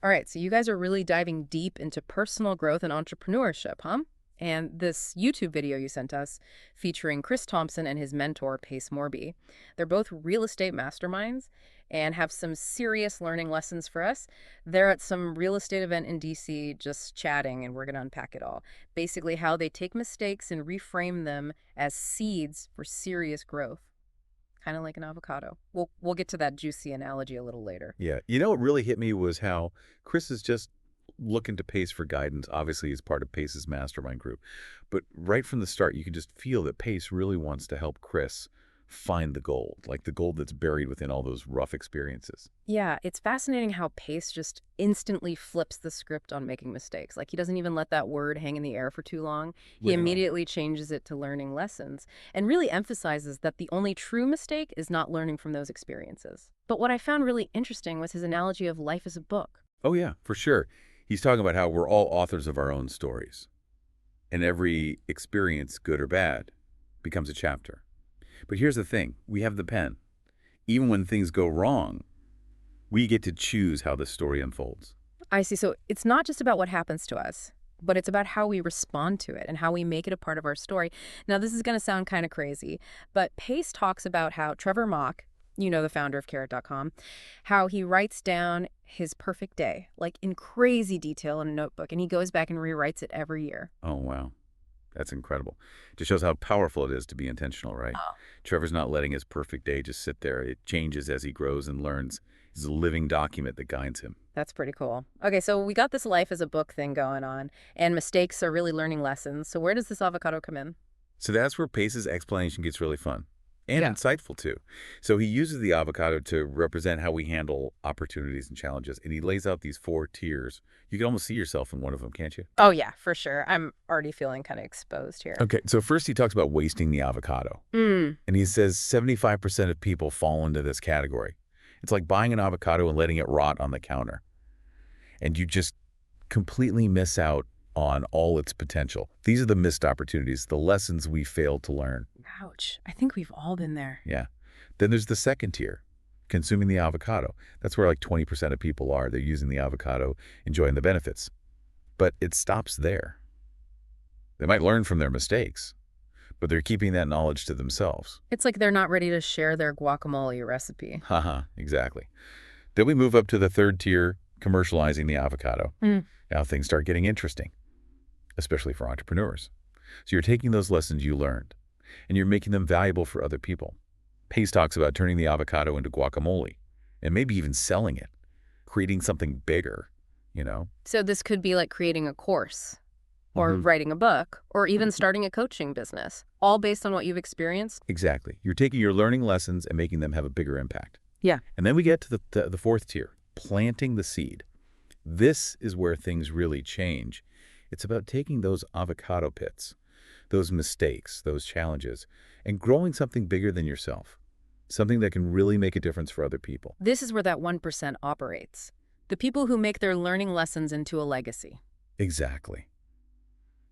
All right, so you guys are really diving deep into personal growth and entrepreneurship, huh? And this YouTube video you sent us featuring Chris Thompson and his mentor, Pace Morby. They're both real estate masterminds and have some serious learning lessons for us. They're at some real estate event in DC just chatting, and we're going to unpack it all. Basically, how they take mistakes and reframe them as seeds for serious growth, kind of like an avocado. We'll get to that juicy analogy a little later. Yeah. You know what really hit me was how Chris is just looking to Pace for guidance. Obviously, he's part of Pace's mastermind group. But right from the start, you can just feel that Pace really wants to help Chris find the gold, like the gold that's buried within all those rough experiences. Yeah, it's fascinating how Pace just instantly flips the script on making mistakes. Like, he doesn't even let that word hang in the air for too long. He Literally. immediately changes it to learning lessons and really emphasizes that the only true mistake is not learning from those experiences. But what I found really interesting was his analogy of life as a book. Oh, yeah, for sure. He's talking about how we're all authors of our own stories. And every experience, good or bad, becomes a chapter. But here's the thing. We have the pen. Even when things go wrong, we get to choose how the story unfolds. I see. So it's not just about what happens to us, but it's about how we respond to it and how we make it a part of our story. Now, this is going to sound kind of crazy, but Pace talks about how Trevor Mock, the founder of Carrot.com, how he writes down his perfect day, like in crazy detail in a notebook, and he goes back and rewrites it every year. Oh, wow. That's incredible. Just shows how powerful it is to be intentional, right? Oh. Trevor's not letting his perfect day just sit there. It changes as he grows and learns. It's a living document that guides him. That's pretty cool. Okay, so we got this life as a book thing going on, and mistakes are really learning lessons. So where does this avocado come in? So that's where Pace's explanation gets really fun and Yeah. insightful, too. So he uses the avocado to represent how we handle opportunities and challenges, and he lays out these 4 tiers. You can almost see yourself in one of them, can't you? Oh, yeah, for sure. I'm already feeling kind of exposed here. Okay, so first he talks about wasting the avocado. Mm. And he says 75% of people fall into this category. It's like buying an avocado and letting it rot on the counter. And you just completely miss out on all its potential. These are the missed opportunities, the lessons we failed to learn. Ouch. I think we've all been there. Yeah. Then there's the second tier, consuming the avocado. That's where like 20% of people are. They're using the avocado, enjoying the benefits. But it stops there. They might learn from their mistakes, but they're keeping that knowledge to themselves. It's like they're not ready to share their guacamole recipe. Haha, exactly. Then we move up to the third tier, commercializing the avocado. Mm. Now things start getting interesting, especially for entrepreneurs. So you're taking those lessons you learned, and you're making them valuable for other people. Pace talks about turning the avocado into guacamole, and maybe even selling it, creating something bigger, you know? So this could be like creating a course or Mhm. writing a book or even starting a coaching business, all based on what you've experienced. Exactly. You're taking your learning lessons and making them have a bigger impact. Yeah. And then we get to the fourth tier, planting the seed. This is where things really change. It's about taking those avocado pits, those mistakes, those challenges, and growing something bigger than yourself, something that can really make a difference for other people. This is where that 1% operates. The people who make their learning lessons into a legacy. Exactly.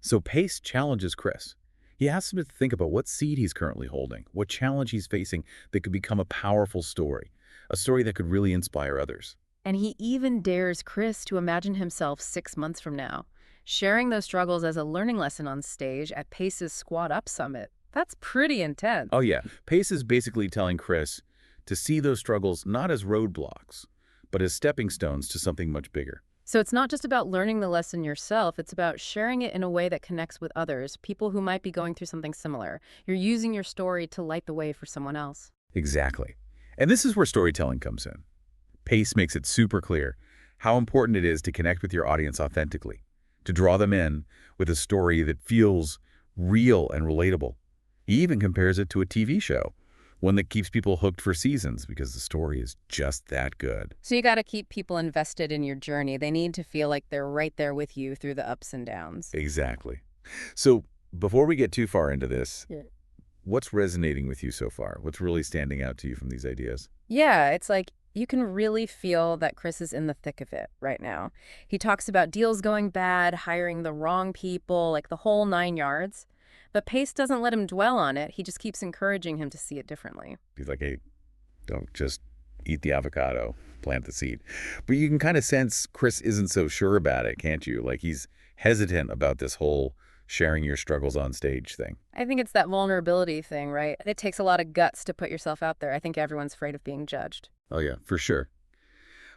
So Pace challenges Chris. He asks him to think about what seed he's currently holding, what challenge he's facing that could become a powerful story, a story that could really inspire others. And he even dares Chris to imagine himself 6 months from now, sharing those struggles as a learning lesson on stage at Pace's Squad Up Summit. That's pretty intense. Oh yeah, Pace is basically telling Chris to see those struggles not as roadblocks, but as stepping stones to something much bigger. So it's not just about learning the lesson yourself, it's about sharing it in a way that connects with others, people who might be going through something similar. You're using your story to light the way for someone else. Exactly. And this is where storytelling comes in. Pace makes it super clear how important it is to connect with your audience authentically, to draw them in with a story that feels real and relatable. He even compares it to a TV show, one that keeps people hooked for seasons because the story is just that good. So you got to keep people invested in your journey. They need to feel like they're right there with you through the ups and downs. Exactly. So before we get too far into this, Yeah. what's resonating with you so far? What's really standing out to you from these ideas? Yeah, it's like you can really feel that Chris is in the thick of it right now. He talks about deals going bad, hiring the wrong people, like the whole 9 yards. But Pace doesn't let him dwell on it. He just keeps encouraging him to see it differently. He's like, hey, don't just eat the avocado. plant the seed. But you can kind of sense Chris isn't so sure about it, can't you? Like he's hesitant about this whole sharing your struggles on stage thing. I think it's that vulnerability thing, right? It takes a lot of guts to put yourself out there. I think everyone's afraid of being judged. Oh yeah, for sure.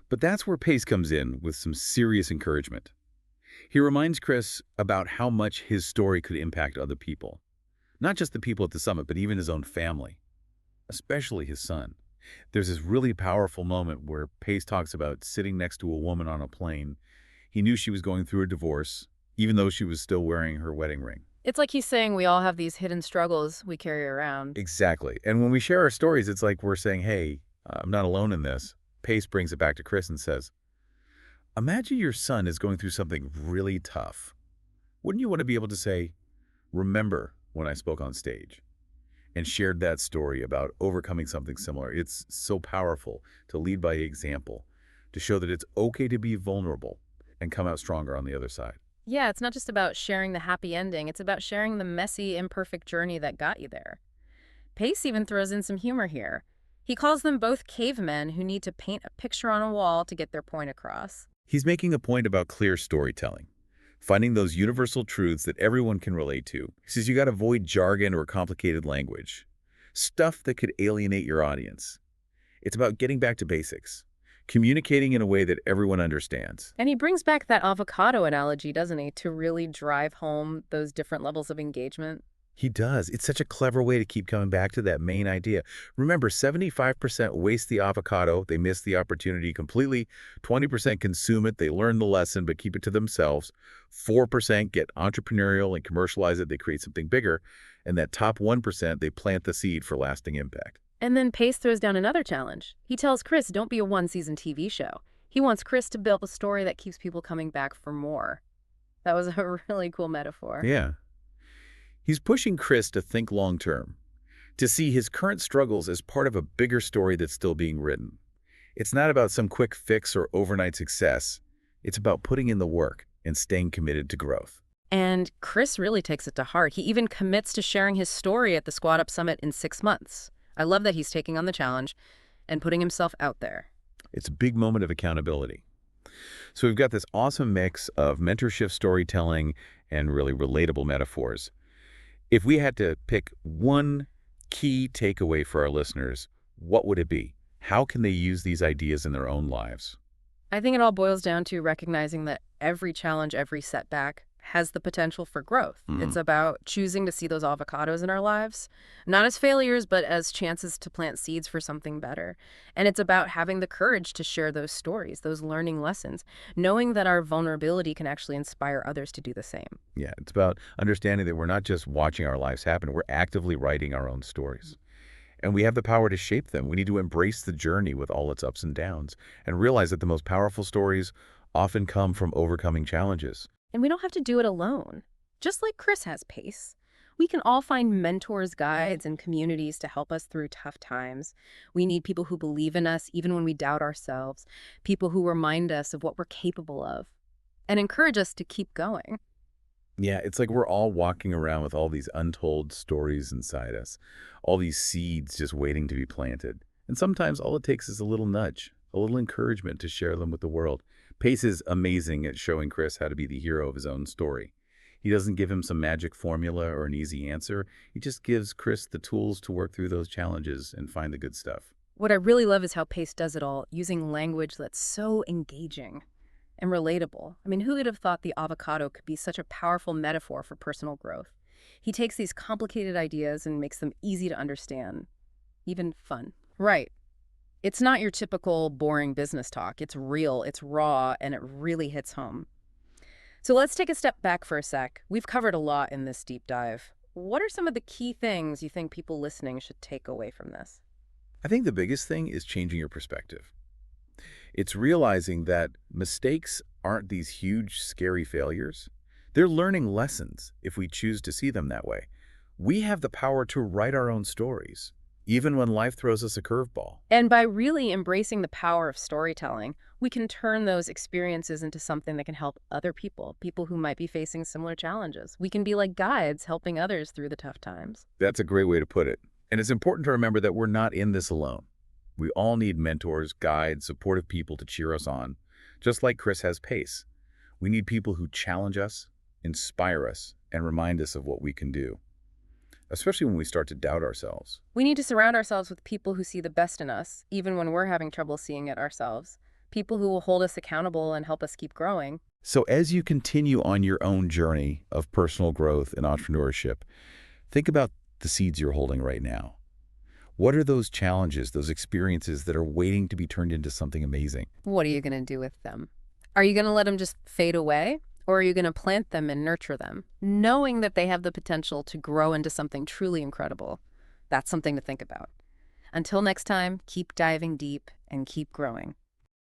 But that's where Pace comes in with some serious encouragement. He reminds Chris about how much his story could impact other people. Not just the people at the summit, but even his own family, especially his son. There's this really powerful moment where Pace talks about sitting next to a woman on a plane. He knew she was going through a divorce, even though she was still wearing her wedding ring. It's like he's saying we all have these hidden struggles we carry around. Exactly. And when we share our stories, it's like we're saying, hey, I'm not alone in this. Pace brings it back to Chris and says, imagine your son is going through something really tough. Wouldn't you want to be able to say, remember when I spoke on stage and shared that story about overcoming something similar? It's so powerful to lead by example, to show that it's okay to be vulnerable and come out stronger on the other side. Yeah, it's not just about sharing the happy ending. It's about sharing the messy, imperfect journey that got you there. Pace even throws in some humor here. He calls them both cavemen who need to paint a picture on a wall to get their point across. He's making a point about clear storytelling, finding those universal truths that everyone can relate to. He says you got to avoid jargon or complicated language, stuff that could alienate your audience. It's about getting back to basics, communicating in a way that everyone understands. And he brings back that avocado analogy, doesn't he, to really drive home those different levels of engagement? He does. It's such a clever way to keep coming back to that main idea. Remember, 75% waste the avocado. They miss the opportunity completely. 20% consume it. They learn the lesson, but keep it to themselves. 4% get entrepreneurial and commercialize it. They create something bigger. And that top 1%, they plant the seed for lasting impact. And then Pace throws down another challenge. He tells Chris, don't be a one-season TV show. He wants Chris to build a story that keeps people coming back for more. That was a really cool metaphor. Yeah. He's pushing Chris to think long-term, to see his current struggles as part of a bigger story that's still being written. It's not about some quick fix or overnight success. It's about putting in the work and staying committed to growth. And Chris really takes it to heart. He even commits to sharing his story at the Squad Up Summit in 6 months. I love that he's taking on the challenge and putting himself out there. It's a big moment of accountability. So we've got this awesome mix of mentorship storytelling and really relatable metaphors. If we had to pick one key takeaway for our listeners, what would it be? How can they use these ideas in their own lives? I think it all boils down to recognizing that every challenge, every setback has the potential for growth. It's about choosing to see those avocados in our lives, not as failures, but as chances to plant seeds for something better. And it's about having the courage to share those stories, those learning lessons, knowing that our vulnerability can actually inspire others to do the same. Yeah, it's about understanding that we're not just watching our lives happen, we're actively writing our own stories. And we have the power to shape them. We need to embrace the journey with all its ups and downs and realize that the most powerful stories often come from overcoming challenges. And we don't have to do it alone. Just like Chris has Pace, we can all find mentors, guides, and communities to help us through tough times. We need people who believe in us even when we doubt ourselves, people who remind us of what we're capable of, and encourage us to keep going. Yeah, it's like we're all walking around with all these untold stories inside us, all these seeds just waiting to be planted. And sometimes all it takes is a little nudge, a little encouragement to share them with the world. Pace is amazing at showing Chris how to be the hero of his own story. He doesn't give him some magic formula or an easy answer. He just gives Chris the tools to work through those challenges and find the good stuff. What I really love is how Pace does it all, using language that's so engaging and relatable. I mean, who would have thought the avocado could be such a powerful metaphor for personal growth? He takes these complicated ideas and makes them easy to understand, even fun. Right. It's not your typical boring business talk. It's real, it's raw, and it really hits home. So let's take a step back for a sec. We've covered a lot in this deep dive. What are some of the key things you think people listening should take away from this? I think the biggest thing is changing your perspective. It's realizing that mistakes aren't these huge, scary failures. They're learning lessons if we choose to see them that way. We have the power to write our own stories, even when life throws us a curveball. And by really embracing the power of storytelling, we can turn those experiences into something that can help other people, people who might be facing similar challenges. We can be like guides helping others through the tough times. That's a great way to put it. And it's important to remember that we're not in this alone. We all need mentors, guides, supportive people to cheer us on, just like Chris has Pace. We need people who challenge us, inspire us, and remind us of what we can do, especially when we start to doubt ourselves. We need to surround ourselves with people who see the best in us, even when we're having trouble seeing it ourselves. People who will hold us accountable and help us keep growing. So as you continue on your own journey of personal growth and entrepreneurship, think about the seeds you're holding right now. What are those challenges, those experiences that are waiting to be turned into something amazing? What are you going to do with them? Are you going to let them just fade away? Or are you going to plant them and nurture them, knowing that they have the potential to grow into something truly incredible? That's something to think about. Until next time, keep diving deep and keep growing.